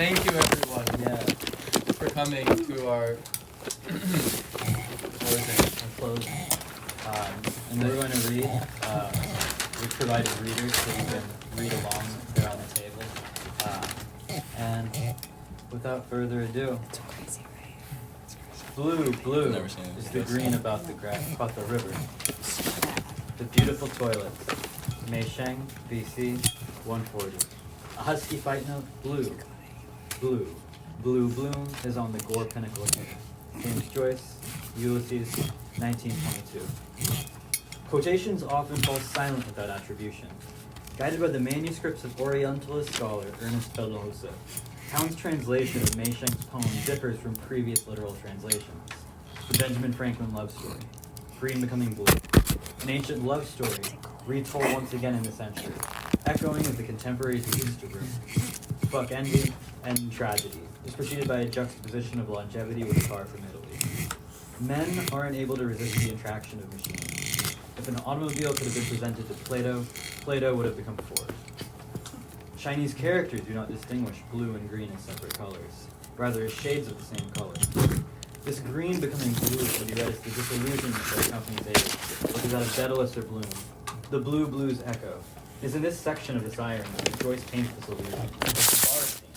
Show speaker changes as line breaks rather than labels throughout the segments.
thank you everyone for coming to our
close. And we're going to read. We've provided readers so you can read along there on the table. And without further ado, blue is the green about the about the river. The beautiful toilet. Meisheng, BC, 140. A husky fight note, blue. Blue bloom is on the gore pinnacle here. James Joyce, Ulysses, 1922. Quotations often fall silent without attribution. Guided by the manuscripts of Orientalist scholar Ernest Bellosa, Town's translation of Meisheng's poem differs from previous literal translations. The Benjamin Franklin love story, green becoming blue, an ancient love story retold once again in the century, echoing of the contemporaries who used to room. Buck envy and tragedy is preceded by a juxtaposition of longevity with a car from Italy. Men aren't able to resist the attraction of machines. If an automobile could have been presented to Plato, Plato would have become Ford. Chinese characters do not distinguish blue and green as separate colors, rather as shades of the same color. This green becoming blue can be read as the disillusionment that accompanies age, which is that of Daedalus or bloom. The blue blues echo. It is in this section of the siren that Joyce paints this illusion. It's the bar scene,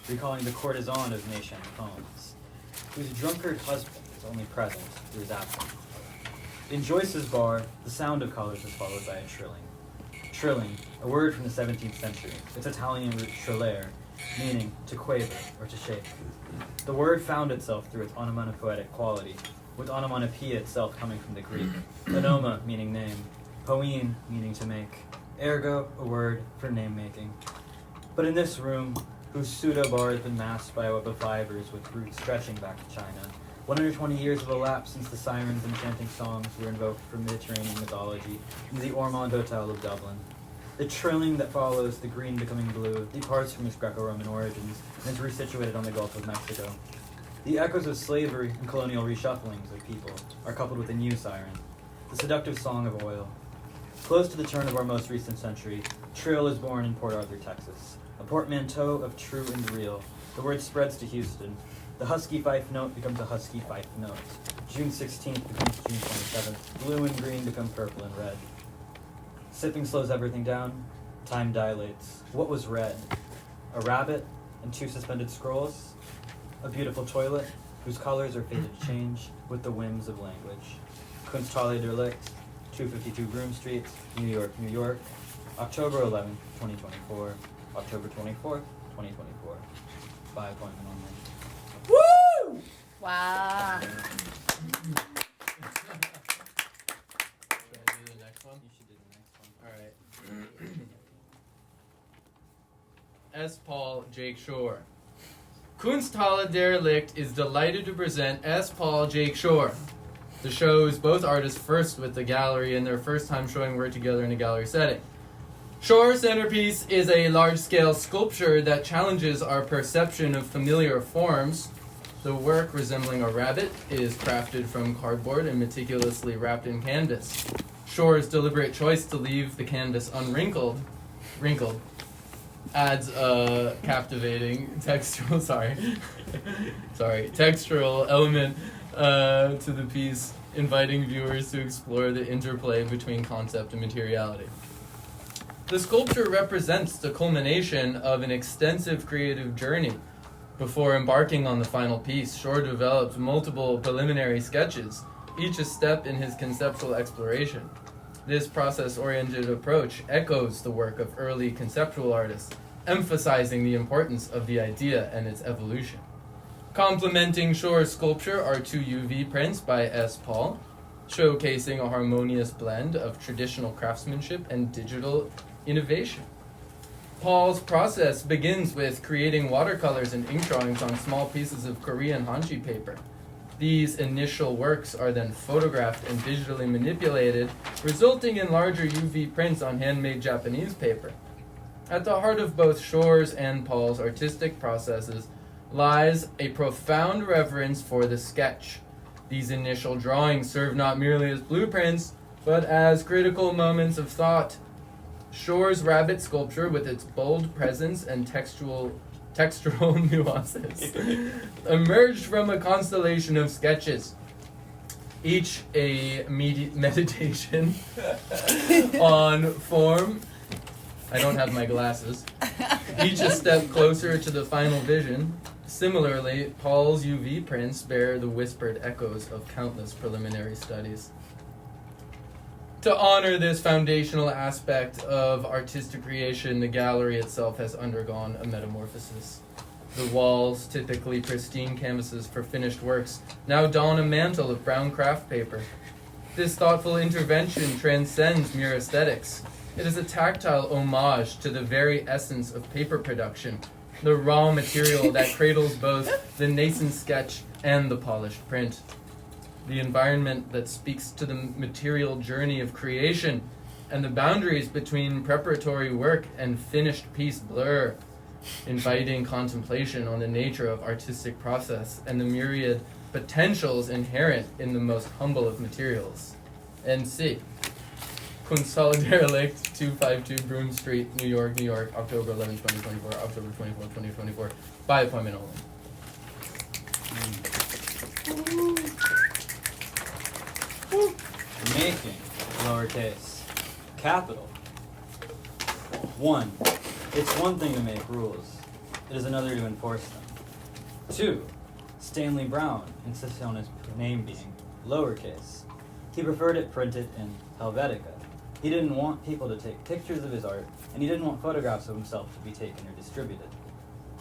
recalling the courtesan of Meisheng's poems, whose drunkard husband is only present through his absence. In Joyce's bar, the sound of colors is followed by a trilling. Trilling, a word from the 17th century. Its Italian root trillare, meaning to quaver or to shake. The word found itself through its onomatopoetic quality, with onomatopoeia itself coming from the Greek. Onoma meaning name, poein meaning to make, ergo a word for name-making. But in this room, whose pseudo-bar has been masked by a web of fibers with roots stretching back to China, 120 years have elapsed since the sirens and chanting songs were invoked from Mediterranean mythology into the Ormond Hotel of Dublin. The trilling that follows the green becoming blue departs from its Greco-Roman origins and is resituated on the Gulf of Mexico. The echoes of slavery and colonial reshufflings of people are coupled with a new siren, the seductive song of oil. Close to the turn of our most recent century, trill is born in Port Arthur, Texas, a portmanteau of true and real. The word spreads to Houston. The husky fife note becomes a husky fife note. June 16th becomes June 27th. Blue and green become purple and red. Sipping slows everything down. Time dilates. What was red? A rabbit and two suspended scrolls? A beautiful toilet whose colors are fated to change with the whims of language. Kunsthalle der Licht, 252 Broome Street, New York, New York. October 11th, 2024. October 24th, 2024. By appointment only.
Woo! Wow.
Should I do the next one?
You should do the next one.
Alright. S. Paul Jake Shore. Kunsthalle der Licht is delighted to present S. Paul Jake Shore. The show is both artists' first with the gallery and their first time showing work together in a gallery setting. Shore's centerpiece is a large-scale sculpture that challenges our perception of familiar forms. The work, resembling a rabbit, is crafted from cardboard and meticulously wrapped in canvas. Shore's deliberate choice to leave the canvas wrinkled, adds a captivating textural element to the piece, inviting viewers to explore the interplay between concept and materiality. The sculpture represents the culmination of an extensive creative journey. Before embarking on the final piece, Shore developed multiple preliminary sketches, each a step in his conceptual exploration. This process-oriented approach echoes the work of early conceptual artists, emphasizing the importance of the idea and its evolution. Complementing Shore's sculpture are two UV prints by S. Paul, showcasing a harmonious blend of traditional craftsmanship and digital innovation. Paul's process begins with creating watercolors and ink drawings on small pieces of Korean hanji paper. These initial works are then photographed and digitally manipulated, resulting in larger UV prints on handmade Japanese paper. At the heart of both Shore's and Paul's artistic processes lies a profound reverence for the sketch. These initial drawings serve not merely as blueprints, but as critical moments of thought. Shore's rabbit sculpture, with its bold presence and textual textural nuances emerged from a constellation of sketches, each a meditation on form. I don't have my glasses. Each a step closer to the final vision. Similarly, Paul's UV prints bear the whispered echoes of countless preliminary studies. To honor this foundational aspect of artistic creation, the gallery itself has undergone a metamorphosis. The walls, typically pristine canvases for finished works, now don a mantle of brown craft paper. This thoughtful intervention transcends mere aesthetics. It is a tactile homage to the very essence of paper production, the raw material that cradles both the nascent sketch and the polished print. The environment that speaks to the material journey of creation, and the boundaries between preparatory work and finished piece blur, inviting contemplation on the nature of artistic process and the myriad potentials inherent in the most humble of materials. NC. Kunsthalle licht, 252 Broome Street, New York, New York, October 11, 2024, October 24, 2024, by appointment only.
Making, lowercase, capital. 1. It's one thing to make rules. It is another to enforce them. 2. Stanley Brown insisted on his name being lowercase. He preferred it printed in Helvetica. He didn't want people to take pictures of his art, and he didn't want photographs of himself to be taken or distributed.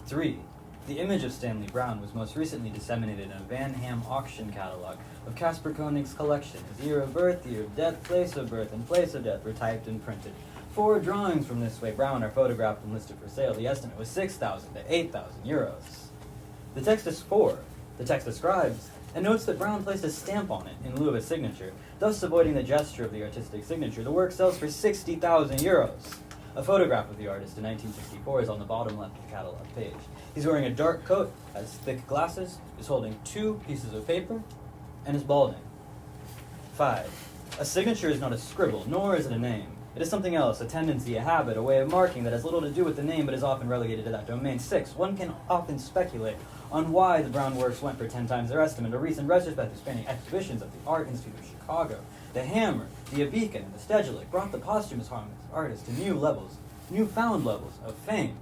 3. The image of Stanley Brown was most recently disseminated in a Van Ham auction catalog of Caspar Koenig's collection. His year of birth, year of death, place of birth, and place of death were typed and printed. 4 drawings from this way Brown are photographed and listed for sale. The estimate was 6,000 to 8,000 euros. The text is 4. The text describes and notes that Brown placed a stamp on it in lieu of a signature, thus avoiding the gesture of the artistic signature. The work sells for 60,000 euros. A photograph of the artist in 1964 is on the bottom left of the catalog page. He's wearing a dark coat, has thick glasses, is holding 2 pieces of paper, and is balding. 5. A signature is not a scribble, nor is it a name. It is something else, a tendency, a habit, a way of marking that has little to do with the name but is often relegated to that domain. 6. One can often speculate on why the Brown works went for 10 times their estimate. A recent retrospective spanning exhibitions at the Art Institute of Chicago, the Hammer, the Abeacon, and the Stedelijk brought the posthumous artist to newfound levels of fame.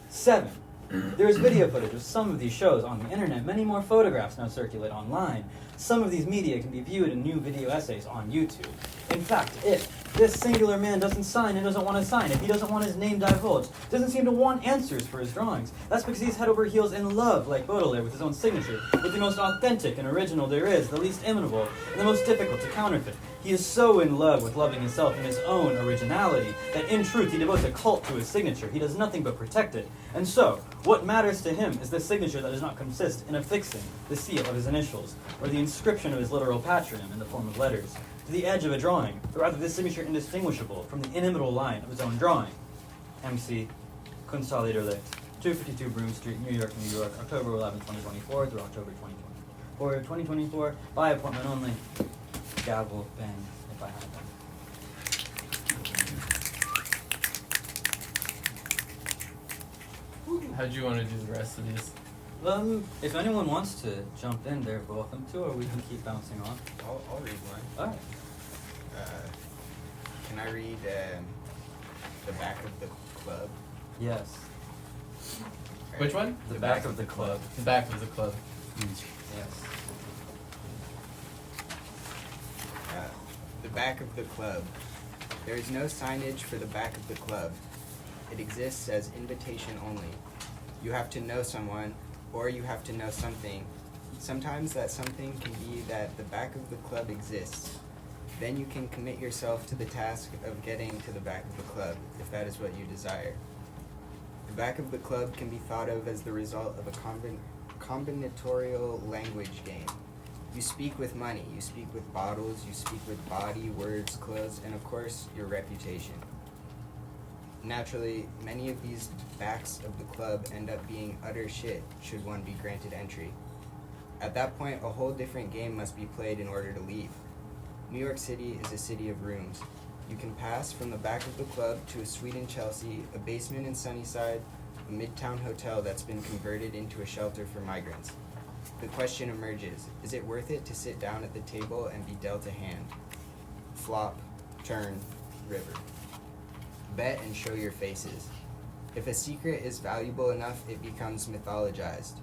7. There is video footage of some of these shows on the internet. Many more photographs now circulate online. Some of these media can be viewed in new video essays on YouTube. In fact, if this singular man doesn't sign and doesn't want to sign, if he doesn't want his name divulged, doesn't seem to want answers for his drawings, that's because he's head over heels in love, like Baudelaire, with his own signature, with the most authentic and original there is, the least imitable, and the most difficult to counterfeit. He is so in love with loving himself and his own originality that in truth he devotes a cult to his signature. He does nothing but protect it. And so, what matters to him is the signature that does not consist in affixing the seal of his initials, or the inscription of his literal patronym in the form of letters, to the edge of a drawing, but rather this signature indistinguishable from the inimitable line of his own drawing. MC, Kunsthalle licht, 252 Broome Street, New York, New York, October 11, 2024 through October 2024. 2024, by appointment only. Gavel, bang, if I have them.
How do you want to do the rest of these?
If anyone wants to jump in, they're welcome to, or we can keep bouncing on.
I'll read one.
Alright.
Can I read the back of the club?
Yes.
Which one?
The back of the club.
The back of the club.
Yes.
The back of the club. There is no signage for the back of the club. It exists as invitation only. You have to know someone, or you have to know something. Sometimes that something can be that the back of the club exists. Then you can commit yourself to the task of getting to the back of the club, if that is what you desire. The back of the club can be thought of as the result of a combinatorial language game. You speak with money, you speak with bottles, you speak with body, words, clothes, and of course, your reputation. Naturally, many of these backs of the club end up being utter shit should one be granted entry. At that point, a whole different game must be played in order to leave. New York City is a city of rooms. You can pass from the back of the club to a suite in Chelsea, a basement in Sunnyside, a a midtown hotel that's been converted into a shelter for migrants. The question emerges, is it worth it to sit down at the table and be dealt a hand? Flop, turn, river. Bet and show your faces. If a secret is valuable enough, it becomes mythologized.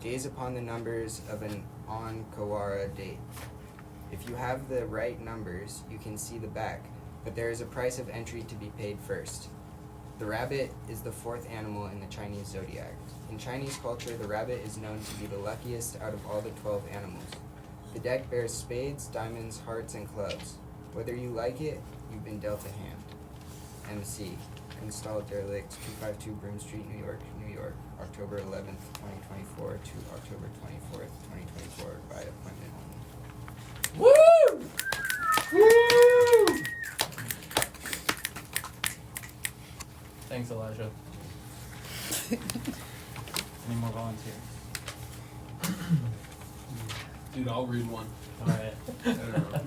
Gaze upon the numbers of an on-Kawara date. If you have the right numbers, you can see the back, but there is a price of entry to be paid first. The rabbit is the fourth animal in the Chinese zodiac. In Chinese culture, the rabbit is known to be the luckiest out of all the 12 animals. The deck bears spades, diamonds, hearts, and clubs. Whether you like it, you've been dealt a hand. MC, Kunsthalle Derelict, 252 Broome Street, New York, New York, October 11th, 2024 to October 24th, 2024, by appointment only.
Woo! Woo! Thanks, Elijah.
Any more volunteers?
Dude, I'll read one.
Alright.
I don't know.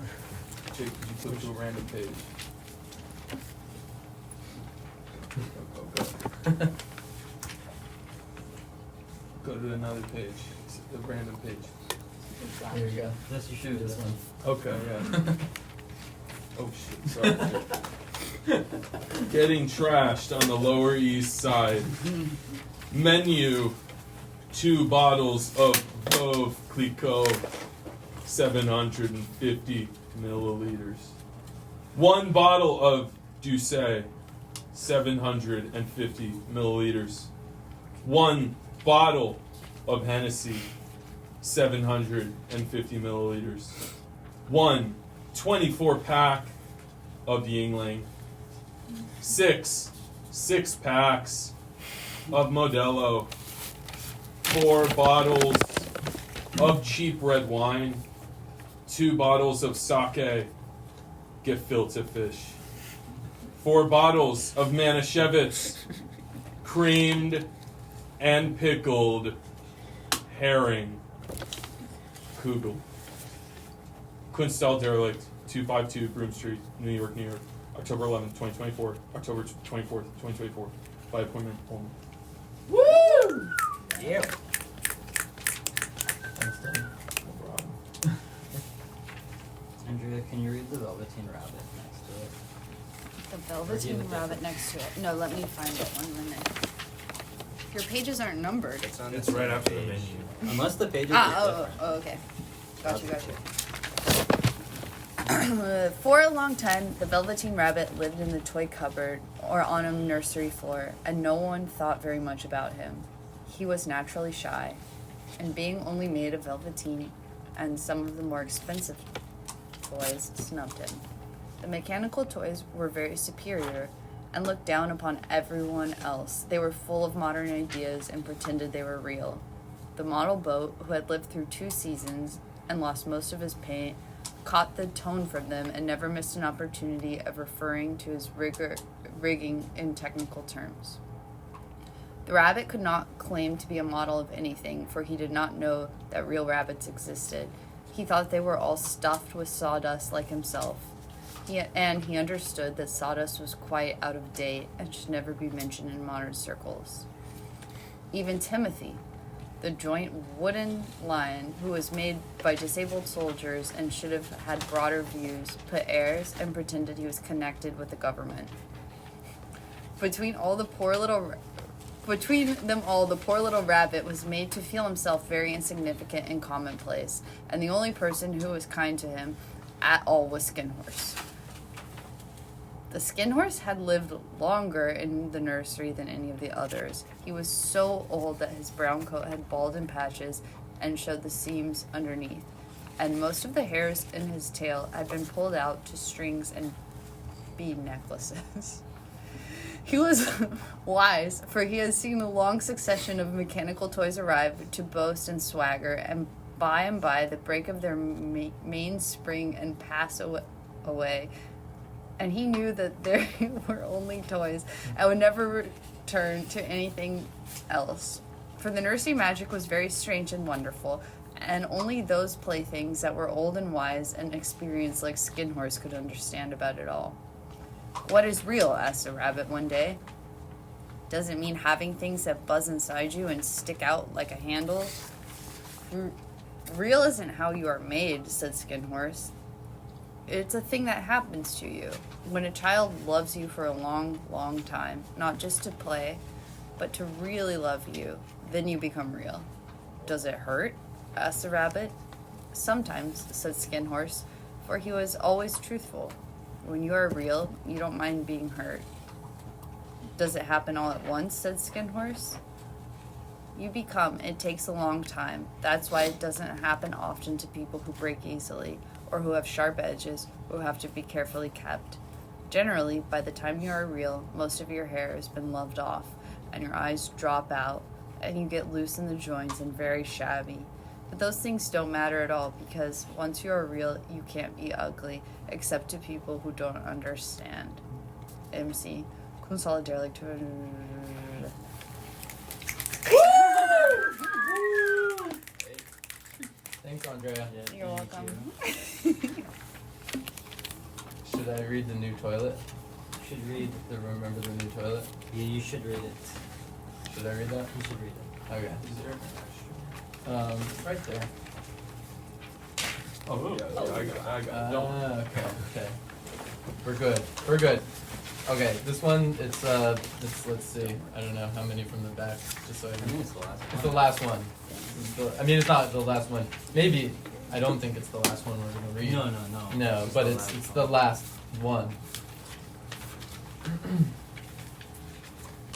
Jake, could you flip to a random page? Go. Go to another page. It's a random page.
Here you go.
This you shoot
This one.
Okay, yeah. Oh shit, sorry. Getting trashed on the Lower East Side. Menu, 2 bottles of Veuve Clicquot, 750 milliliters. 1 bottle of Douce, 750 milliliters. 1 bottle of Hennessy, 750 milliliters. 1 24-pack of Yingling. 6 packs of Modelo. 4 bottles of cheap red wine. 2 bottles of sake, gefilte fish. 4 bottles of Manischewitz, creamed and pickled herring. Kugel. Kunsthalle Derelict, 252 Broome Street, New York, New York. October 11th, 2024. October 24th, 2024. By appointment only.
Woo!
Yeah.
Thanks, Dan.
No problem.
Andrea, can you read the Velveteen Rabbit next to it?
The
Or do you
Velveteen
have a
Rabbit next to it. No, let me find it 1 minute. Your pages aren't numbered.
It's on
It's
the
right
same
after the
page.
menu.
Unless the pages
Ah,
are
oh,
different.
oh, okay. Gotcha. For a long time, the Velveteen Rabbit lived in the toy cupboard or on a nursery floor, and no one thought very much about him. He was naturally shy, and being only made of velveteen and some of the more expensive toys snubbed him. The mechanical toys were very superior and looked down upon everyone else. They were full of modern ideas and pretended they were real. The model boat, who had lived through 2 seasons and lost most of his paint, caught the tone from them and never missed an opportunity of referring to his rigging in technical terms. The rabbit could not claim to be a model of anything, for he did not know that real rabbits existed. He thought they were all stuffed with sawdust like himself. He understood that sawdust was quite out of date and should never be mentioned in modern circles. Even Timothy, the joint wooden lion who was made by disabled soldiers and should have had broader views, put airs and pretended he was connected with the government. Between them all, the poor little rabbit was made to feel himself very insignificant and commonplace, and the only person who was kind to him at all was Skin Horse. The Skin Horse had lived longer in the nursery than any of the others. He was so old that his brown coat had bald in patches and showed the seams underneath, and most of the hairs in his tail had been pulled out to strings and bead necklaces. He was wise, for he had seen a long succession of mechanical toys arrive to boast and swagger, and by the break of their mainspring and pass away. And he knew that they were only toys and would never return to anything else. For the nursery magic was very strange and wonderful, and only those playthings that were old and wise and experienced like Skin Horse could understand about it all. "What is real?" asked the rabbit one day. doesn't mean having things that buzz inside you and stick out like a handle. Real isn't how you are made, said Skin Horse. It's a thing that happens to you. When a child loves you for a long, long time, not just to play, but to really love you, then you become real. Does it hurt? Asked the rabbit. Sometimes, said Skin Horse, for he was always truthful. When you are real, you don't mind being hurt. Does it happen all at once? Said Skin Horse. You become. It takes a long time. That's why it doesn't happen often to people who break easily, or who have sharp edges, who have to be carefully kept. Generally, by the time you are real, most of your hair has been loved off, and your eyes drop out, and you get loose in the joints and very shabby. But those things don't matter at all, because once you are real, you can't be ugly, except to people who don't understand. MC. Kunsthalle derelict.
Thanks, Andrea.
Yeah,
You're
thank
welcome.
you.
Should I read the new toilet?
You should read.
Remember the new toilet?
Yeah, you should read it.
Should I read that?
You should read it.
Okay.
Is there?
Right there.
Oh, yeah, I got it. Don't.
Okay. We're good. Okay, this one, it's let's see, I don't know how many from the back, just so I can.
It's the last
It's the last one. It's not the last one. Maybe, I don't think it's the last one we're gonna read.
No.
No, but it's the last one.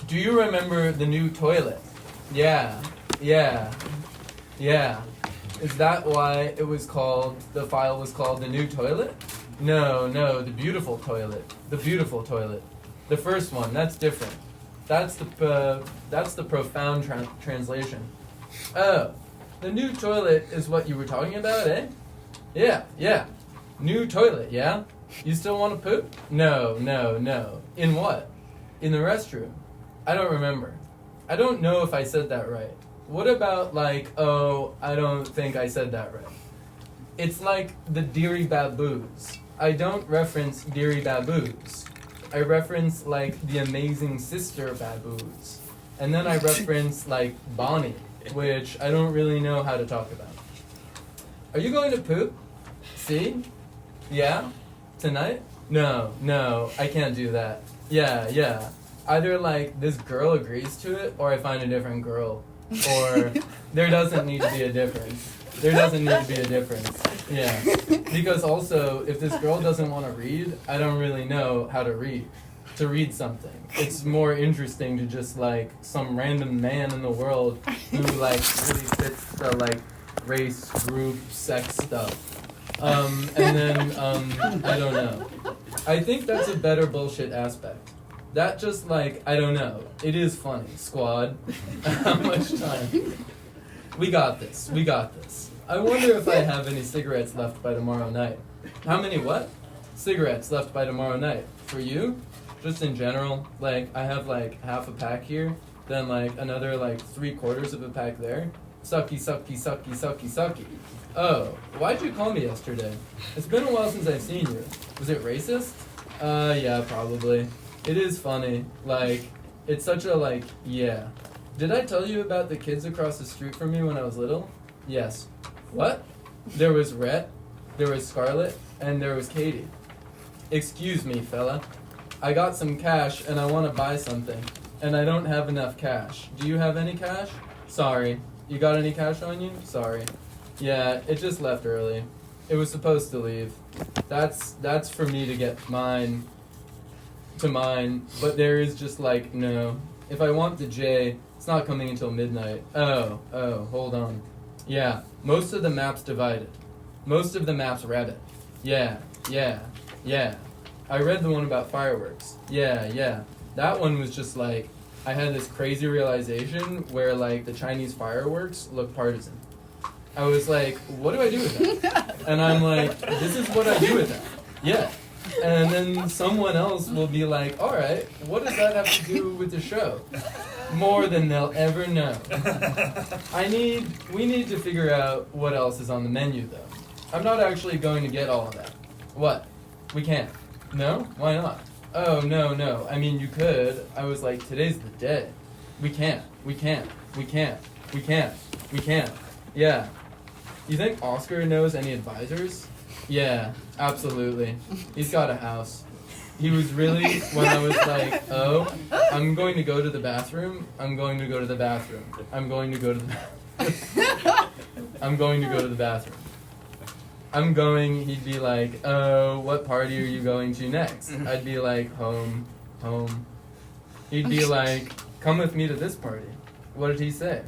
Do you remember the new toilet? Yeah. Is that why it was called, the file was called the new toilet? No, the beautiful toilet. The beautiful toilet. The first one, that's different. That's the profound translation. Oh, the new toilet is what you were talking about, eh? Yeah. New toilet, yeah? You still want to poop? No. In what? In the restroom. I don't remember. I don't know if I said that right. What about I don't think I said that right. It's like the Deary Baboos. I don't reference Deary Baboos. I reference the Amazing Sister Baboos. And then I reference Bonnie, which I don't really know how to talk about. Are you going to poop? See? Yeah? Tonight? No, I can't do that. Yeah. Either this girl agrees to it, or I find a different girl. Or there doesn't need to be a difference. Yeah. Because also, if this girl doesn't want to read, I don't really know how to read something. It's more interesting to just some random man in the world who really fits the race, group, sex stuff. And then I don't know. I think that's a better bullshit aspect. That just I don't know. It is funny, squad. How much time? We got this. I wonder if I have any cigarettes left by tomorrow night. How many what? Cigarettes left by tomorrow night. For you? Just in general. I have half a pack here, then another 3/4 of a pack there. Sucky. Oh, why'd you call me yesterday? It's been a while since I've seen you. Was it racist? Yeah, probably. It is funny. It's such a yeah. Did I tell you about the kids across the street from me when I was little? Yes. What? There was Rhett, there was Scarlett, and there was Katie. Excuse me, fella. I got some cash and I want to buy something, and I don't have enough cash. Do you have any cash? Sorry. You got any cash on you? Sorry. Yeah, it just left early. It was supposed to leave. That's for me to get mine, but there is just no. If I want the J, it's not coming until midnight. Oh, hold on. Yeah, most of the map's divided. Most of the map's rabbit. Yeah. I read the one about fireworks. Yeah. That one was just I had this crazy realization where the Chinese fireworks look partisan. I was what do I do with that? And I'm this is what I do with that. Yeah. And then someone else will be alright, what does that have to do with the show? More than they'll ever know. We need to figure out what else is on the menu though. I'm not actually going to get all of that. What? We can't. No? Why not? Oh, no. I mean, you could. I was like, today's the day. We can't. Yeah. You think Oscar knows any advisors? Yeah, absolutely. He's got a house. He was really, when I was like, oh, I'm going to go to the bathroom. I'm going to go to the bathroom. I'm going, he'd be like, oh, what party are you going to next? I'd be like, home. He'd be like, come with me to this party. What did he say?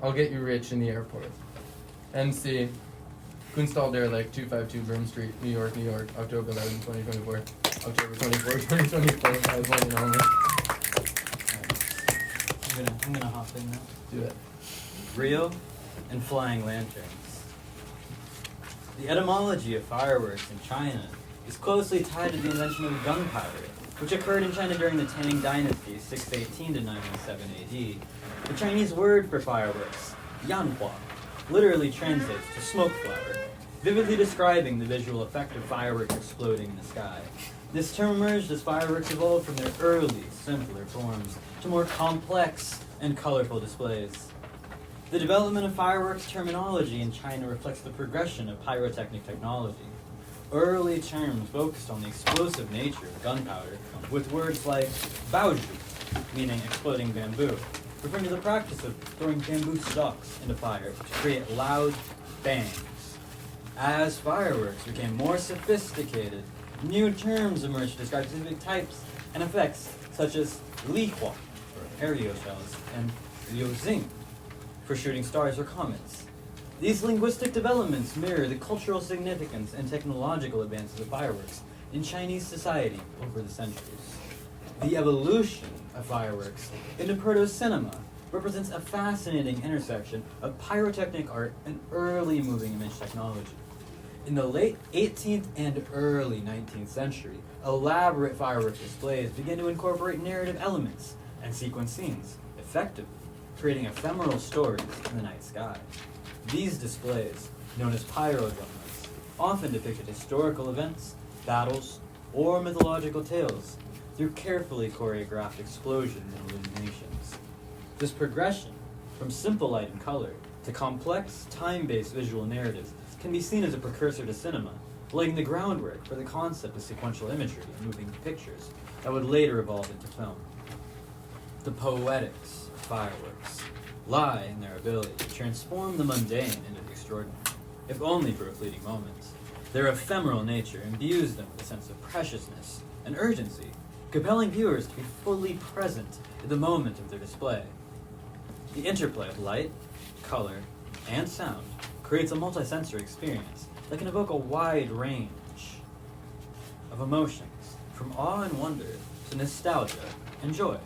I'll get you rich in the airport. MC, Kunsthalle, like 252 Broome Street, New York, October 11, 2024. October 24, 2024, I was wondering only.
I'm gonna hop in now.
Do it.
Real and flying lanterns. The etymology of fireworks in China is closely tied to the invention of gunpowder, which occurred in China during the Tang Dynasty, 618 to 917 AD. The Chinese word for fireworks, yanhua, literally translates to smoke flower, vividly describing the visual effect of fireworks exploding in the sky. This term emerged as fireworks evolved from their early, simpler forms to more complex and colorful displays. The development of fireworks terminology in China reflects the progression of pyrotechnic technology. Early terms focused on the explosive nature of gunpowder, with words like baoju, meaning exploding bamboo, referring to the practice of throwing bamboo stalks into fire to create loud bangs. As fireworks became more sophisticated, new terms emerged to describe specific types and effects, such as lihua, for aeroshells, and liuzing, for shooting stars or comets. These linguistic developments mirror the cultural significance and technological advances of fireworks in Chinese society over the centuries. The evolution of fireworks into proto-cinema represents a fascinating intersection of pyrotechnic art and early moving image technology. In the late 18th and early 19th century, elaborate fireworks displays began to incorporate narrative elements and sequence scenes, effectively creating ephemeral stories in the night sky. These displays, known as pyrodramas, often depicted historical events, battles, or mythological tales through carefully choreographed explosions and illuminations. This progression from simple light and color to complex, time-based visual narratives can be seen as a precursor to cinema, laying the groundwork for the concept of sequential imagery and moving pictures that would later evolve into film. The poetics of fireworks lie in their ability to transform the mundane into the extraordinary, if only for a fleeting moment. Their ephemeral nature imbues them with a sense of preciousness and urgency, compelling viewers to be fully present in the moment of their display. The interplay of light, color, and sound creates a multisensory experience that can evoke a wide range of emotions, from awe and wonder to nostalgia and joy.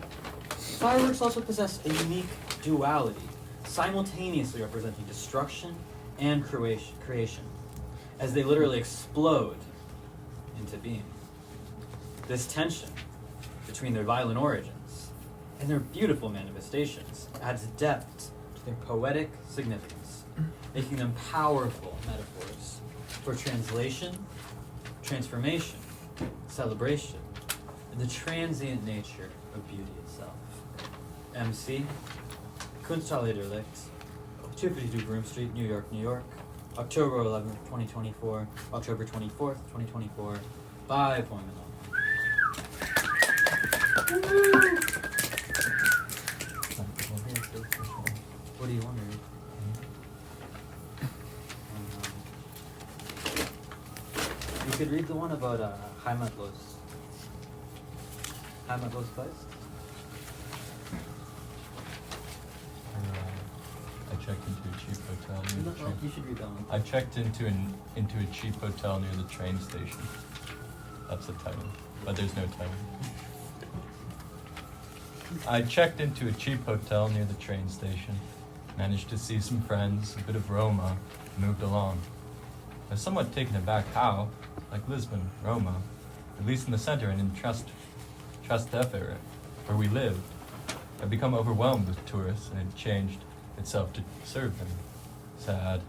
Fireworks also possess a unique duality, simultaneously representing destruction and creation, as they literally explode into being. This tension between their violent origins and their beautiful manifestations adds depth to their poetic significance, making them powerful metaphors for translation, transformation, celebration, and the transient nature of beauty itself. MC, Kunsthalle der Licht, 252 Broome Street, New York, October 11th, 2024, October 24th, 2024, by appointment only. What do you want to read? You could read the one about Heimatlos Place.
I checked into a cheap hotel near the train.
You should read that one.
I checked into a cheap hotel near the train station. That's the title, but there's no title. I checked into a cheap hotel near the train station, managed to see some friends, a bit of Roma, moved along. I was somewhat taken aback how, like Lisbon, Roma, at least in the center and in Trastevere, where we lived, had become overwhelmed with tourists and had changed itself to serve them. Sad.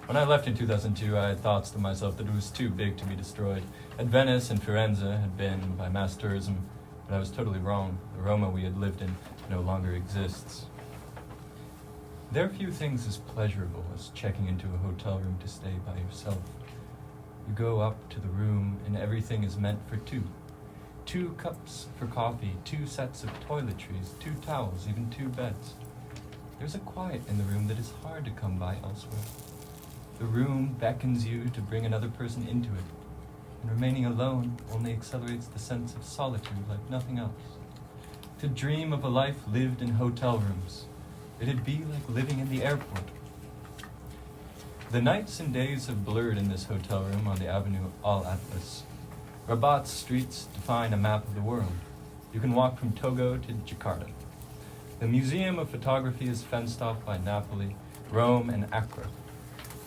When I left in 2002, I had thoughts to myself that it was too big to be destroyed. At Venice and Firenze had been by mass tourism, but I was totally wrong. The Roma we had lived in no longer exists. There are few things as pleasurable as checking into a hotel room to stay by yourself. You go up to the room and everything is meant for two. 2 cups for coffee, 2 sets of toiletries, 2 towels, even 2 beds. There's a quiet in the room that is hard to come by elsewhere. The room beckons you to bring another person into it, and remaining alone only accelerates the sense of solitude like nothing else. To dream of a life lived in hotel rooms, it'd be like living in the airport. The nights and days have blurred in this hotel room on the Avenue Al-Atlas. Rabat's streets define a map of the world. You can walk from Togo to Jakarta. The Museum of Photography is fenced off by Napoli, Rome, and Accra.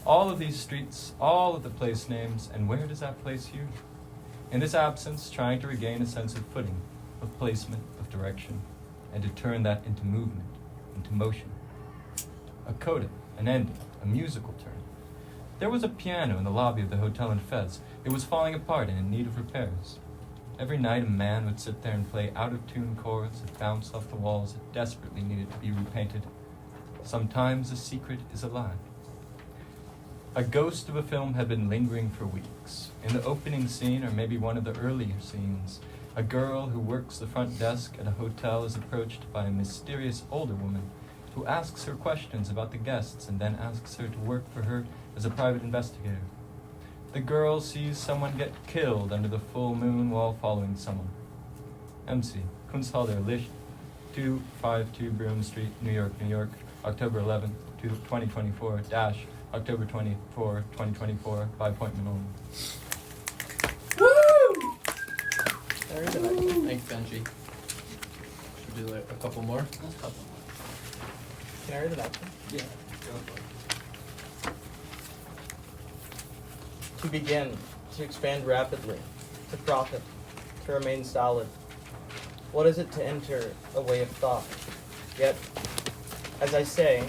All of these streets, all of the place names, and where does that place you? In this absence, trying to regain a sense of footing, of placement, of direction, and to turn that into movement, into motion. A coda, an ending, a musical turn. There was a piano in the lobby of the hotel in Fez. It was falling apart and in need of repairs. Every night a man would sit there and play out-of-tune chords that bounced off the walls that desperately needed to be repainted. Sometimes a secret is a lie. A ghost of a film had been lingering for weeks. In the opening scene, or maybe one of the earlier scenes, a girl who works the front desk at a hotel is approached by a mysterious older woman who asks her questions about the guests and then asks her to work for her as a private investigator. The girl sees someone get killed under the full moon while following someone. MC, Kunsthalle, Licht, 252 Broome Street, New York, New York, October 11th, 2024, October 24, 2024, by appointment only.
Woo! Thanks, Benji. Should we do like a couple more?
That's a couple more.
Can I read the next one?
Yeah, go for it.
To begin, to expand rapidly, to profit, to remain solid. What is it to enter a way of thought? Yet, as I say,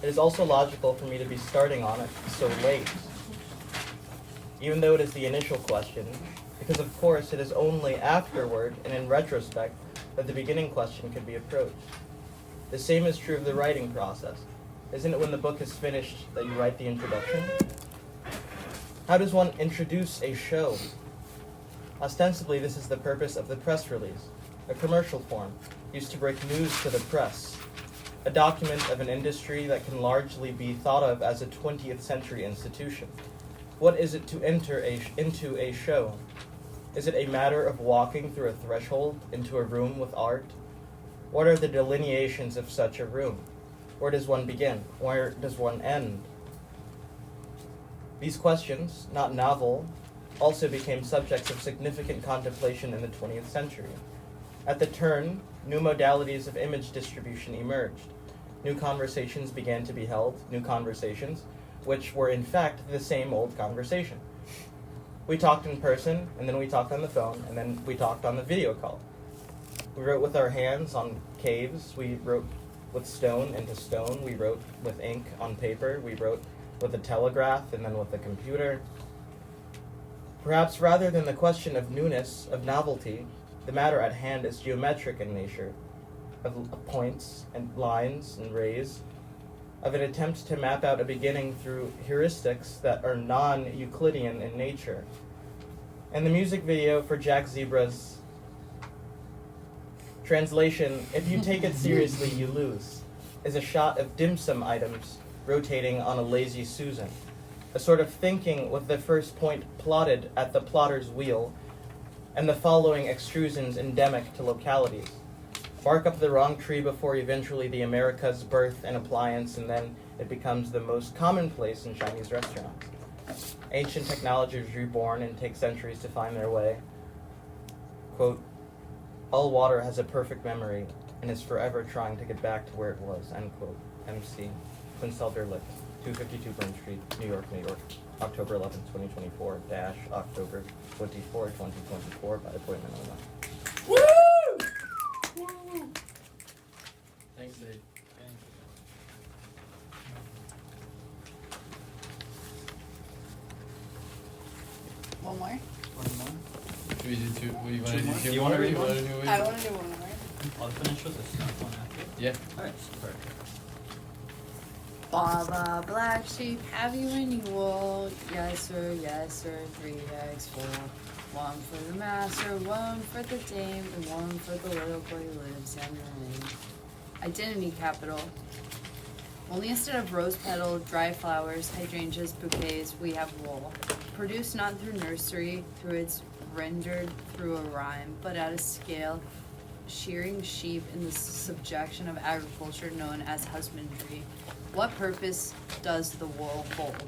it is also logical for me to be starting on it so late. Even though it is the initial question, because of course it is only afterward and in retrospect that the beginning question could be approached. The same is true of the writing process. Isn't it when the book is finished that you write the introduction? How does one introduce a show? Ostensibly, this is the purpose of the press release, a commercial form used to break news to the press, a document of an industry that can largely be thought of as a 20th century institution. What is it to enter into a show? Is it a matter of walking through a threshold into a room with art? What are the delineations of such a room? Where does one begin? Where does one end? These questions, not novel, also became subjects of significant contemplation in the 20th century. At the turn, new modalities of image distribution emerged. New conversations began to be held, new conversations, which were in fact the same old conversation. We talked in person, and then we talked on the phone, and then we talked on the video call. We wrote with our hands on caves, we wrote with stone into stone, we wrote with ink on paper, we wrote with a telegraph and then with a computer. Perhaps rather than the question of newness, of novelty, the matter at hand is geometric in nature, of points and lines and rays, of an attempt to map out a beginning through heuristics that are non-Euclidean in nature. And the music video for Jack Zebra's translation, "If you take it seriously, you lose," is a shot of dim sum items rotating on a lazy Susan, a sort of thinking with the first point plotted at the plotter's wheel, and the following extrusions endemic to localities. Bark up the wrong tree before eventually the Americas birth an appliance, and then it becomes the most commonplace in Chinese restaurants. Ancient technologies reborn and take centuries to find their way. Quote, "All water has a perfect memory and is forever trying to get back to where it was," end quote. MC, Kunsthalle, Licht, 252 Broome Street, New York, New York, October 11th, 2024, October 24, 2024, by appointment only.
Woo! Thanks, Dave.
one more.
One more.
Should we do two? What, you want to
Two
do
more?
two
You wanna
more?
read
You
one?
wanna do
I want to do one more.
I'll finish with this one after.
Yeah.
Alright, perfect.
Baba, black sheep, have you any wool? Yes, sir, 3 eggs full. One for the master, one for the dame, and one for the little boy who lives in the lane. Identity capital. Only instead of rose petal, dry flowers, hydrangeas, bouquets, we have wool. Produced not through nursery, through its rendered through a rhyme, but at a scale, shearing sheep in the subjection of agriculture known as husbandry. What purpose does the wool hold?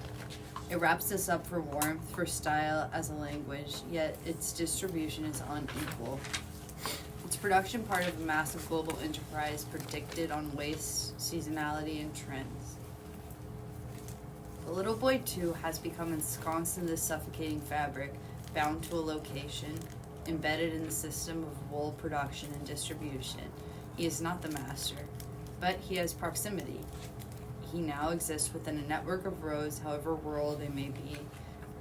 It wraps us up for warmth, for style as a language, yet its distribution is unequal. Its production part of a massive global enterprise predicted on waste, seasonality, and trends. The little boy, too, has become ensconced in this suffocating fabric, bound to a location, embedded in the system of wool production and distribution. He is not the master, but he has proximity. He now exists within a network of roads, however rural they may be,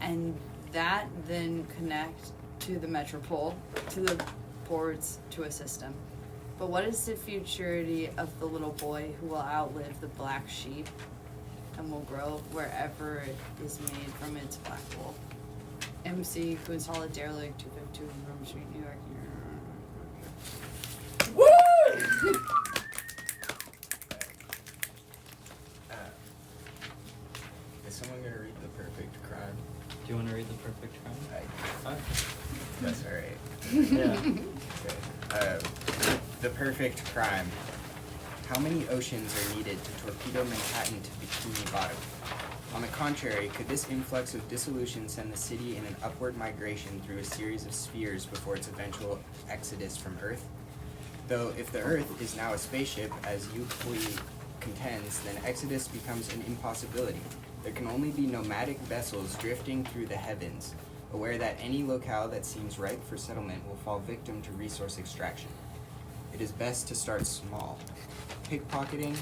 and that then connect to the metropole, to the ports, to a system. But what is the futurity of the little boy who will outlive the black sheep and will grow wherever it is made from its black wool? MC, kunsthalle, derelict, 252, Rome Street, New York.
Woo!
Is someone gonna read The Perfect Crime?
Do you want to read the perfect crime? Alright.
That's alright.
Yeah.
Okay. The Perfect Crime. How many oceans are needed to torpedo Manhattan to Bikini Bottom? On the contrary, could this influx of dissolution send the city in an upward migration through a series of spheres before its eventual exodus from Earth? Though if the Earth is now a spaceship, as Euclid contends, then exodus becomes an impossibility. There can only be nomadic vessels drifting through the heavens, aware that any locale that seems ripe for settlement will fall victim to resource extraction. It is best to start small, pickpocketing,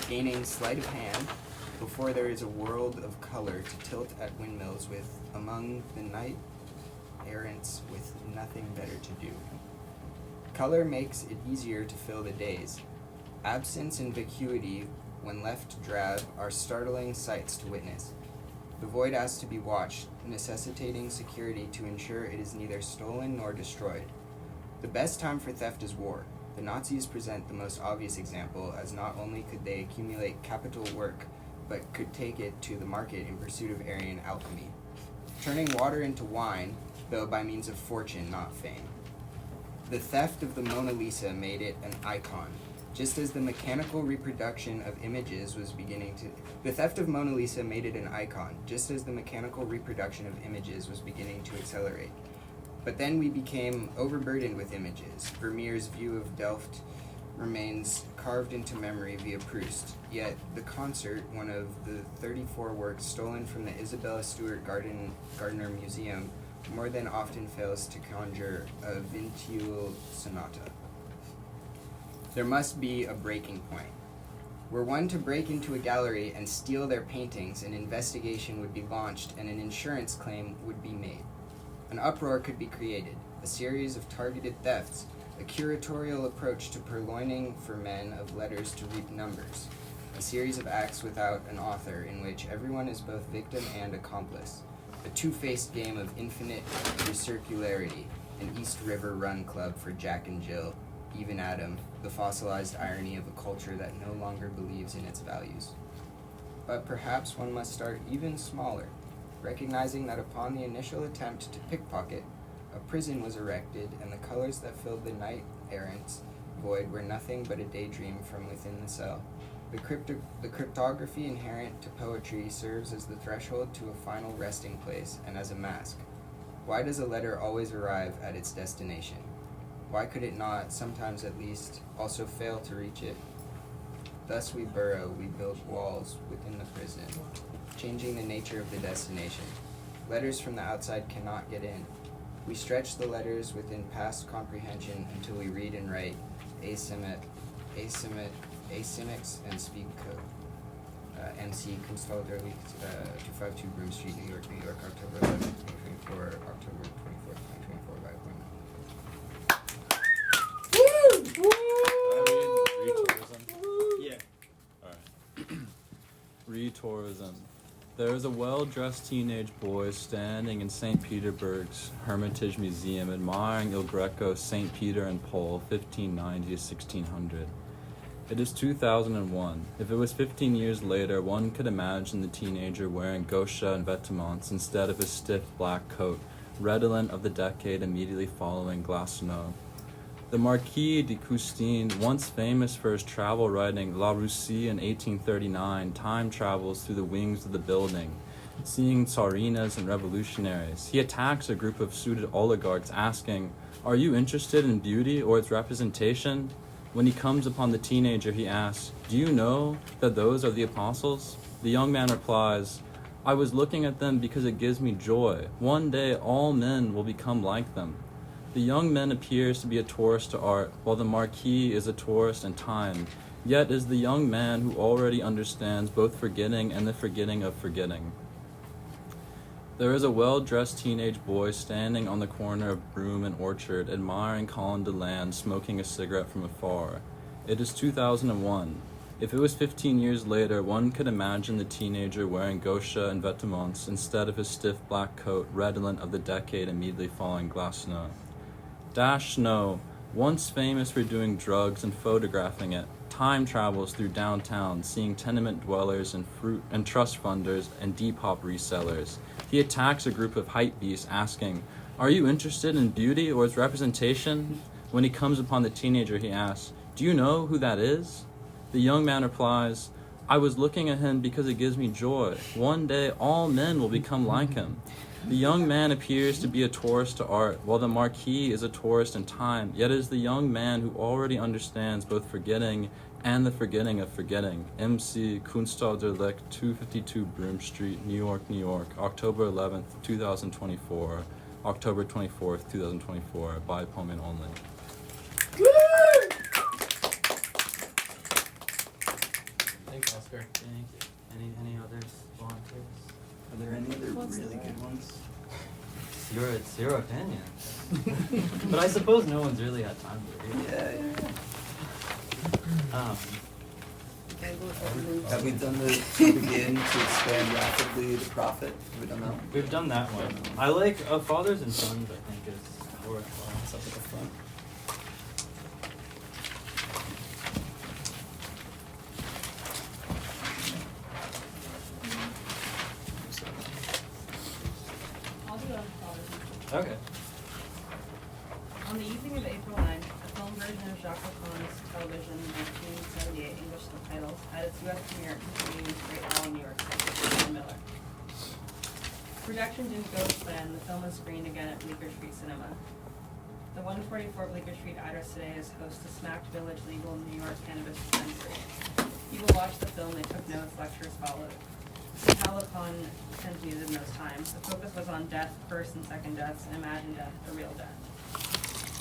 gaining sleight of hand, before there is a world of color to tilt at windmills with, among the knight errants with nothing better to do. Color makes it easier to fill the days. Absence and vacuity, when left drab, are startling sights to witness. The void has to be watched, necessitating security to ensure it is neither stolen nor destroyed. The best time for theft is war. The Nazis present the most obvious example, as not only could they accumulate capital work, but could take it to the market in pursuit of Aryan alchemy, turning water into wine, though by means of fortune, not fame. The theft of the Mona Lisa made it an icon, just as the mechanical reproduction of images was beginning to... The theft of Mona Lisa made it an icon, just as the mechanical reproduction of images was beginning to accelerate. But then we became overburdened with images. Vermeer's view of Delft remains carved into memory via Proust, yet the concert, one of the 34 works stolen from the Isabella Stewart Gardner Museum, more than often fails to conjure a Vinteuil sonata. There must be a breaking point. Were one to break into a gallery and steal their paintings, an investigation would be launched and an insurance claim would be made. An uproar could be created, a series of targeted thefts, a curatorial approach to purloining for men of letters to reap numbers, a series of acts without an author in which everyone is both victim and accomplice, a two-faced game of infinite recircularity, an East River Run Club for Jack and Jill, even Adam, the fossilized irony of a culture that no longer believes in its values. But perhaps one must start even smaller, recognizing that upon the initial attempt to pickpocket, a prison was erected, and the colors that filled the knight-errant's void were nothing but a daydream from within the cell. The cryptography inherent to poetry serves as the threshold to a final resting place and as a mask. Why does a letter always arrive at its destination? Why could it not, sometimes at least, also fail to reach it? Thus we burrow, we build walls within the prison, changing the nature of the destination. Letters from the outside cannot get in. We stretch the letters within past comprehension until we read and write asymics and speak code. and see kunsthalle der Licht, 252 Broome Street, New York, New York, October 11th, 2024, October 24th, 2024 by appointment.
Yeah.
Retourism. There is a well-dressed teenage boy standing in St. Petersburg's Hermitage Museum admiring Il Greco, St. Peter and Paul, 1590 to 1600. It is 2001. If it was 15 years later, one could imagine the teenager wearing gauche and vêtements instead of his stiff black coat, redolent of the decade immediately following Glasnost. The Marquis de Custine, once famous for his travel writing La Russie in 1839, time travels through the wings of the building, seeing tsarinas and revolutionaries. He attacks a group of suited oligarchs, asking, "Are you interested in beauty or its representation?" When he comes upon the teenager, he asks, "Do you know that those are the apostles?" The young man replies, "I was looking at them because it gives me joy. One day all men will become like them." The young man appears to be a tourist to art, while the Marquis is a tourist in time, yet is the young man who already understands both forgetting and the forgetting of forgetting. There is a well-dressed teenage boy standing on the corner of Broome and Orchard, admiring Colin Deland smoking a cigarette from afar. It is 2001. If it was 15 years later, one could imagine the teenager wearing gauche and vêtements instead of his stiff black coat, redolent of the decade immediately following Glasnost. Dash Snow, once famous for doing drugs and photographing it, time travels through downtown, seeing tenement dwellers and fruit and trust funders and Depop resellers. He attacks a group of hype beasts, asking, "Are you interested in beauty or its representation?" When he comes upon the teenager, he asks, "Do you know who that is?" The young man replies, "I was looking at him because it gives me joy. One day all men will become like him." The young man appears to be a tourist to art, while the Marquis is a tourist in time, yet is the young man who already understands both forgetting and the forgetting of forgetting. MC, Kunsthalle der Licht, 252 Broome Street, New York, New York, October 11th, 2024, October 24th, 2024, by appointment only.
Thanks, Oscar.
Thank you. Any others volunteers?
Are there any other really good ones?
It's your opinion. But I suppose no one's really had time to read it.
Yeah. Have we done the to begin to expand rapidly the profit? Have we done that one?
We've done that one. I like Fathers and Sons, I think, is worthwhile.
It's up at the front.
I'll do Fathers and Sons.
Okay.
On the evening of April 9th, a film version of Jacques Lacan's television 1978 English subtitles had its U.S. premiere at Convenience Great Hall in New York City with John Miller. Production didn't go as planned. The film was screened again at Bleecker Street Cinema. The 144 Bleecker Street address today is host to Smacked Village Legal New York Cannabis Dispensary. People watched the film, they took notes, lectures followed. This is how Lacan transmuted in those times. The focus was on death, first and second deaths, and imagined death, the real death.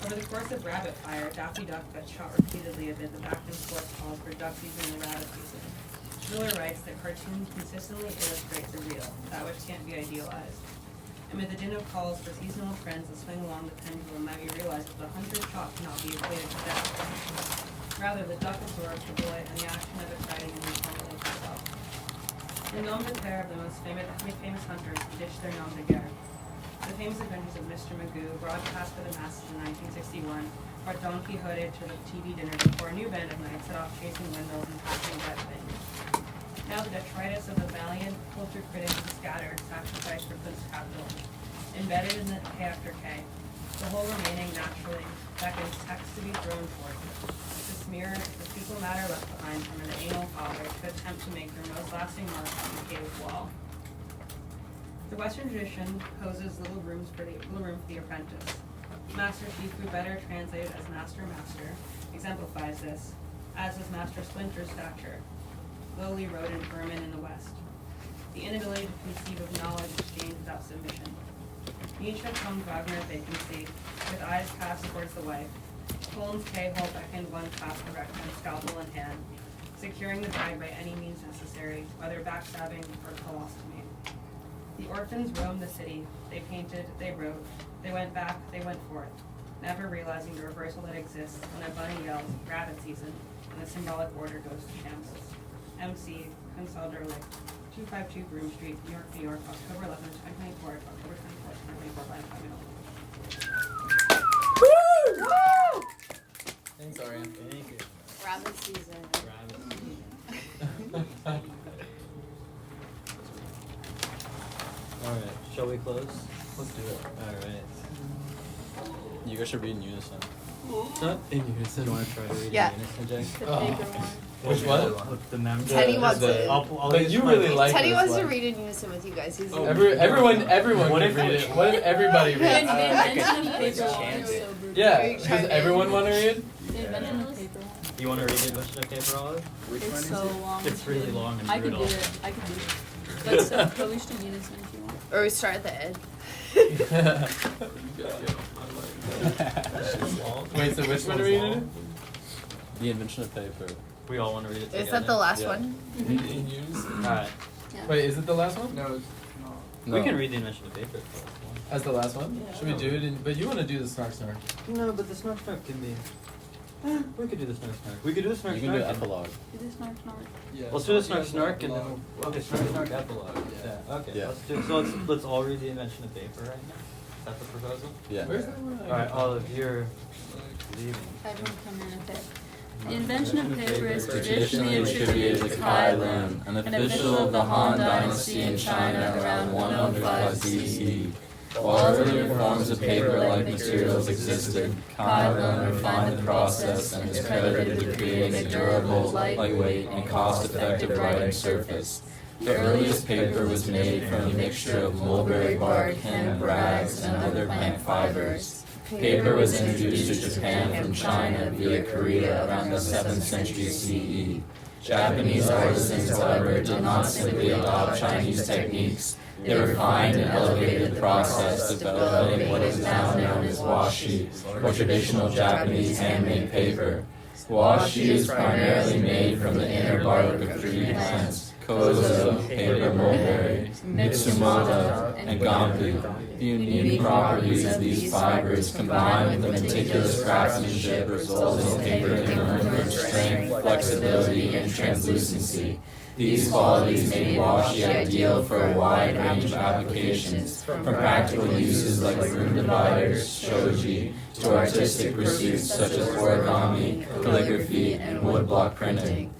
Over the course of Rabbit Fire, Daffy Duck got shot repeatedly amid the back and forth calls for duck season and rabbit season. Miller writes that cartoons consistently illustrate the real, that which can't be idealized. Amid the din of calls for seasonal trends that swing along the pendulum, might be realized that the hunter's shot cannot be equated to death. Rather, the duck absorbs the boy and the action of its fighting and reformulates itself. The nom de terre of the most famous hunters ditched their nom de guerre. The famous adventures of Mr. Magoo, broadcast for the masses in 1961, brought Don Quixote to the TV dinner before a new band of knights set off chasing windmills and passing wet things. Now the detritus of the valiant culture critics is scattered, sacrificed for Kunst capital. Embedded in the K after K, the whole remaining naturally beckons text to be thrown towards it. To smear the fecal matter left behind from an anal father to attempt to make their most lasting mark on the cave wall. The Western tradition poses little room for the apprentice. Master Chief, who better translated as Master, exemplifies this, as is Master Splinter's stature, lowly rodent vermin in the West. The inability to conceive of knowledge exchanged without submission. Nietzsche comes Wagner vacancy, with eyes cast towards the wife. Holmes K. Hole beckoned one past the rectum, scalpel in hand. securing the bag by any means necessary, whether backstabbing or colostomy. The orphans roamed the city. They painted, they wrote, they went back, they went forth, never realizing the reversal that exists when a bunny yells, rabbit season, and the symbolic order goes to shambles. MC, kunsthalle, licht, 252 Broome Street, New York, New York, October 11th, 2024, October 24th, 2024, by 5 minutes.
Thanks, Arian.
Thank you.
Rabbit season.
Alright, shall we close?
Let's do it.
Alright.
You guys should read in unison.
Not in unison.
Do you want to try to read
Yeah.
in unison, Jake?
The
Oh.
paper one.
Which one?
With the members.
Teddy wants
the-
it.
I'll
But
use
you
my-
really like
Teddy
this
wants
one.
to read in unison with you guys. He's
Everyone
What
can
if-
read it. What if everybody
The
reads?
invention of paper
Chance it.
Yeah. Does everyone want to read?
The invention of paper.
You want to read the invention of paper, Olive?
Which one
It's
is
so
it?
long.
It's really long and
I could do
brutal.
it. I could do it. But we should do unison if you want.
Or we start at the end.
Wait, so which one are we gonna do?
The invention of paper.
We all want to read it together.
Is that the last
Yeah.
one?
In unison?
Alright.
Yeah.
Wait, is it the last one?
No, it's not.
We can read the invention of paper if you want.
As the last one?
Yeah.
Should we do it in? But you want to do the snark snark.
No, but the snark snark can be. We could do the snark snark. We could do the snark
You can do
snark.
epilogue.
Do this snark snark.
Yeah.
Let's do the snark snark and then okay, snark snark epilogue. Yeah. Okay.
Yeah.
Let's do. So let's all read the invention of paper right now. Is that the proposal?
Yeah.
Where's that one?
All right, Olive, you're leaving.
I don't come in, okay. The invention of paper is
Traditionally attributed to Kai Lun, an official of the Han Dynasty in China around 105 CE. While earlier forms of paper-like materials existed, Kai Lun refined the process and is credited with creating a durable, lightweight, and cost-effective writing surface. The earliest paper was made from a mixture of mulberry bark, hemp, rags, and other plant fibers. Paper was introduced to Japan from China via Korea around the 7th century CE. Japanese artisans, however, did not simply adopt Chinese techniques. They refined and elevated the process, developing what is now known as washi, or traditional Japanese handmade paper. Washi is primarily made from the inner bark of three plants: kozo, paper mulberry, mitsumata, and gampu. The unique properties of these fibers, combined with the meticulous craftsmanship, result in paper emerging strength, flexibility, and translucency. These qualities made washi ideal for a wide range of applications, from practical uses like room dividers, shoji, to artistic pursuits such as origami, calligraphy, and woodblock printing.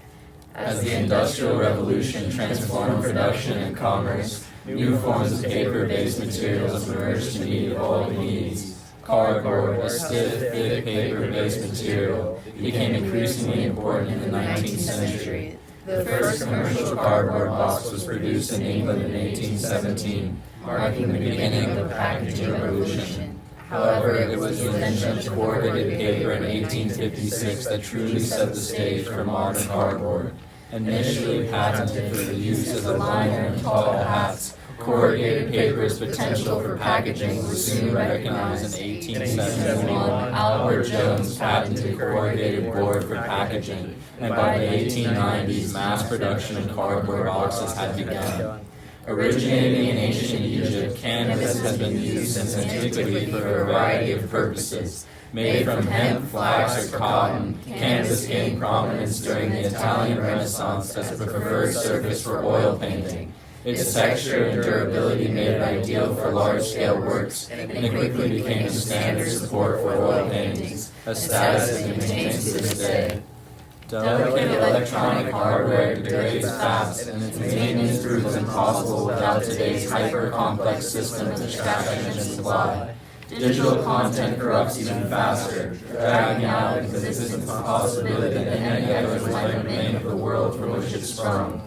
As the Industrial Revolution transformed production and commerce, new forms of paper-based materials emerged to meet evolving needs. Cardboard, a stiff, thick paper-based material, became increasingly important in the 19th century. The first commercial cardboard box was produced in England in 1817, marking the beginning of the packaging revolution. However, it was the invention of corrugated paper in 1856 that truly set the stage for modern cardboard. Initially patented for the use as a liner in tall hats, corrugated paper's potential for packaging was soon recognized in 1871. Albert Jones patented corrugated board for packaging, and by the 1890s, mass production of cardboard boxes had begun. Originating in ancient Egypt, canvas has been used since antiquity for a variety of purposes. Made from hemp, flax, or cotton, canvas gained prominence during the Italian Renaissance as a preferred surface for oil painting. Its texture and durability made it ideal for large-scale works, and it quickly became a standard support for oil paintings, a status it maintains to this day. Delicate electronic hardware degrades fast, and its maintenance proves impossible without today's hyper-complex system of extraction and supply. Digital content corrupts even faster, dragging out into existence the possibility that any others might remain of the world from which it sprung.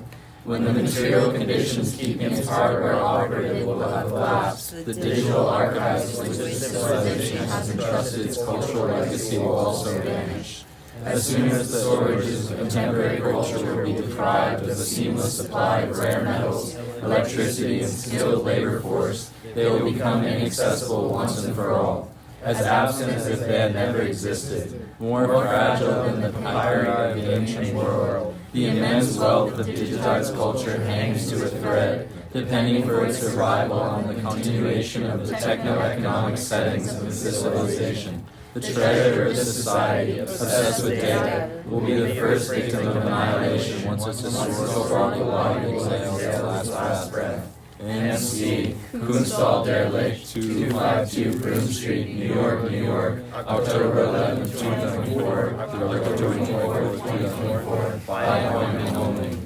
When the material conditions keeping its hardware operative will have collapsed, the digital archives to which civilization has entrusted its cultural legacy will also vanish. As soon as the storages of contemporary culture will be deprived of a seamless supply of rare metals, electricity, and skilled labor force, they will become inaccessible once and for all. As absent as if they had never existed, more fragile than the papyri of the ancient world,
The immense wealth of digitized culture hangs to a thread, depending for its survival on the continuation of the techno-economic settings of its civilization. The treasure of this society, obsessed with data, will be the first victim of annihilation once its historical body exhales its last breath. MC, Kunsthalle der Licht, 252 Broome Street, New York, New York, October 11, 2024, October 24, 2024, by appointment only.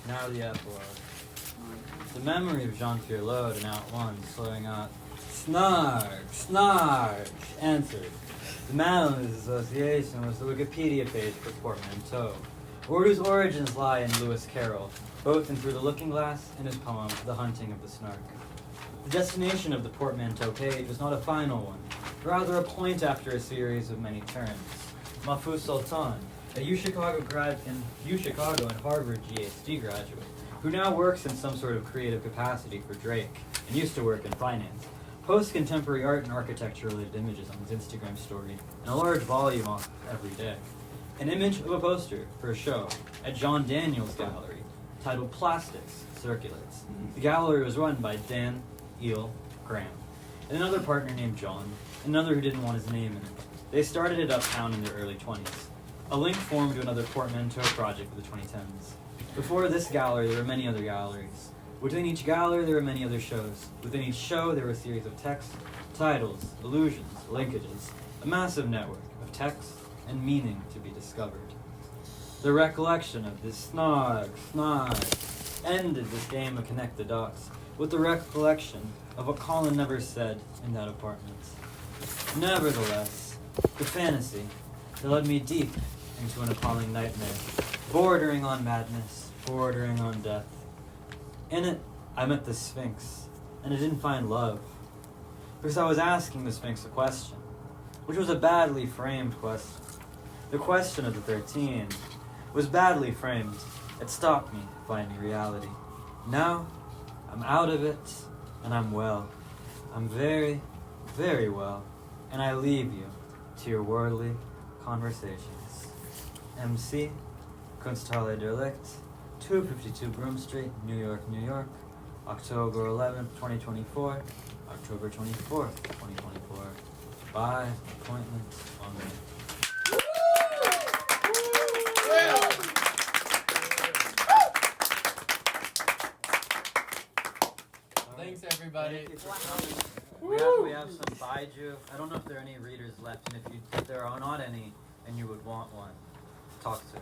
Now the epilogue. The memory of Jean-Pierre Lode in Out 1 slowing out, snarg, snarg, answered. The man of his association was the Wikipedia page for portmanteau, whose origins lie in Lewis Carroll, both in Through the Looking Glass and his poem, The Hunting of the Snark. The destination of the portmanteau page was not a final one, rather a point after a series of many turns. Mahfouz Sultan, a UChicago and Harvard GHD graduate, who now works in some sort of creative capacity for Drake, and used to work in finance, posts contemporary art and architecture-related images on his Instagram story in a large volume every day. An image of a poster for a show at John Daniels Gallery titled Plastics circulates. The gallery was run by Dan Eel Graham and another partner named John, another who didn't want his name in it. They started it uptown in their early 20s. A link formed to another portmanteau project of the 2010s. Before this gallery, there were many other galleries. Within each gallery, there were many other shows. Within each show, there were a series of texts, titles, allusions, linkages, a massive network of text and meaning to be discovered. The recollection of this snarg ended this game of connect the dots with the recollection of what Colin never said in that apartment. Nevertheless, the fantasy that led me deep into an appalling nightmare, bordering on madness, bordering on death. In it, I met the Sphinx, and I didn't find love, because I was asking the Sphinx a question, which was a badly framed question. The question of the 13 was badly framed. It stopped me finding reality. Now, I'm out of it, and I'm well. I'm very, very well, and I leave you to your worldly conversations. MC, Kunsthalle der Licht, 252 Broome Street, New York, New York, October 11th, 2024, October 24th, 2024, by appointment only.
Thanks, everybody.
Thank you for coming. We have some baiju. I don't know if there are any readers left, and if there are not any, and you would want one, talk to me.